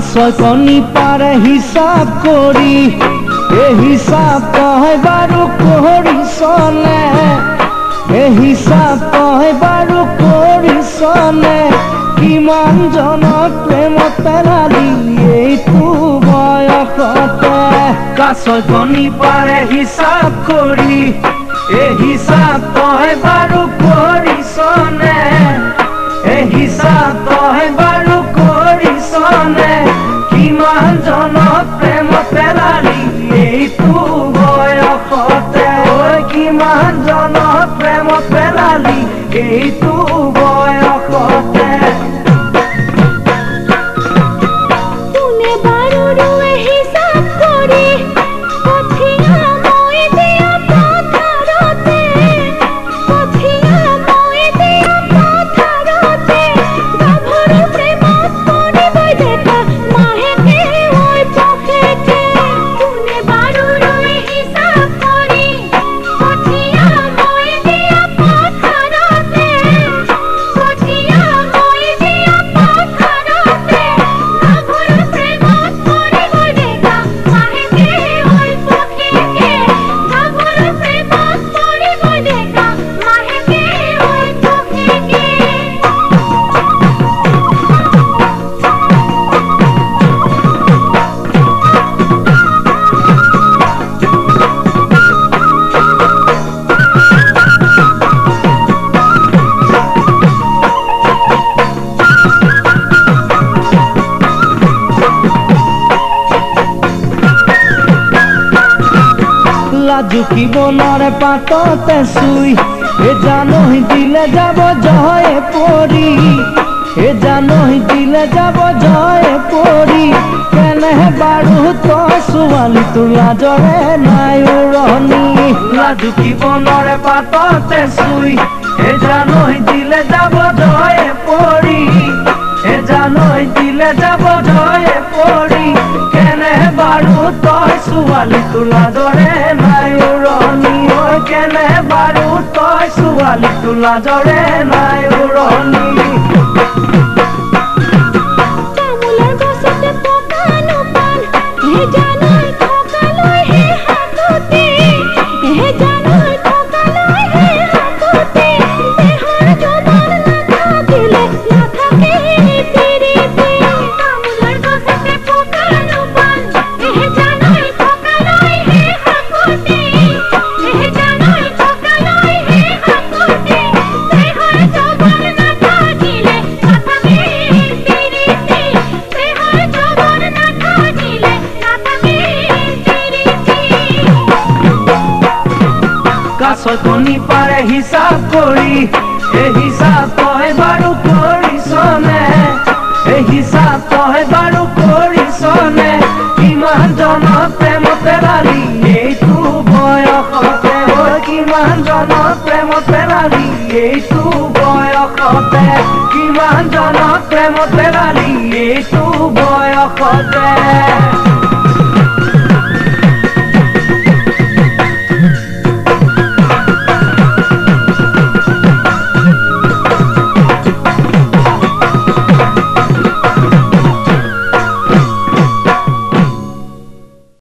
কাছয় কণী পাৰে হিচাপ কৰি এই হিচাপ তই বাৰু কৰিছনে এই হিচাপ তই বাৰু কৰিছনে কিমান জনক প্ৰেমত পেলালি এইটো বয়সতে কাছয় কণী পাৰে হিচাপ কৰি এই হিচাপ তই বাৰু কৰিছনে এই হিচাপ তই বাৰু কৰিছনে কিমান জনক প্ৰেমত পেলালি এইটো বয়সতে কিমান জনক প্ৰেমত পেলালি এইটো বয়সতে কোনে বাৰু ৰুৱে হিচাপ কৰি কঠিয়া মই দিয়া পথাৰতে কঠিয়া মই দিয়া পথাৰতে গাভৰু প্ৰেমত পৰিবই দেখা মাহেকে হৈ পখেকে কোনে বাৰু ৰুৱে হিচাপ কৰি কঠিয়া মই দিয়া পথাৰতে কঠিয়া মই দিয়া পথাৰতে গাভৰু প্ৰেমত পৰিবই দেখা মাহেকে হৈ পখেকে গাভৰু প্ৰেমত পৰিবই দেখা মাহেকে হৈ পখেকে লাজুকী বনৰে পাততে চুই এ জানহি দিলে যাব জয়ে পৰি এ জানহি দিলে যাব জয়ে পৰি কেনেহে বাৰু তই ছোৱালী তোৰ লাজৰে নাই উৰণি লাজুকী বনৰে পাততে চুই এ জানহি দিলে যাব জয়ে পৰি এ জানহি দিলে যাব জয়ে পৰি কেনেহে বাৰু তই ছোৱালী তোৰ লাজৰে নাই উৰণি কেনে বাৰু তই ছোৱালী তোৰ লাজৰে নাই উৰণি তামোলৰ গছতে পকা নোপান হে জানৈ থকালৈ হে হাততে হে জানৈ থকালৈ হে হাততে দেহৰ যৌৱন নাথাকিলে নাথাকে তিৰিতে তামোলৰ গছতে পকা নোপান হে জানৈ থকালৈ হে হাততে হে জানৈ থকালৈ হে হাততে দেহৰ যৌৱন নাথাকিলে নাথাকে তিৰিতে দেহৰ যৌৱন নাথাকিলে নাথাকে তিৰিতে কাছৰ কণী পাৰে হিচাপ কৰি এই হিচাপ তই বাৰু কৰিছনে এই হিচাপ তই বাৰু কৰিছনে কিমান জনক প্ৰেমত পেলালি এইটো বয়সতে কিমান জনক প্ৰেমত পেলালি এইটো বয়সতে কিমান জনক প্ৰেমত পেলালি এইটো বয়সতে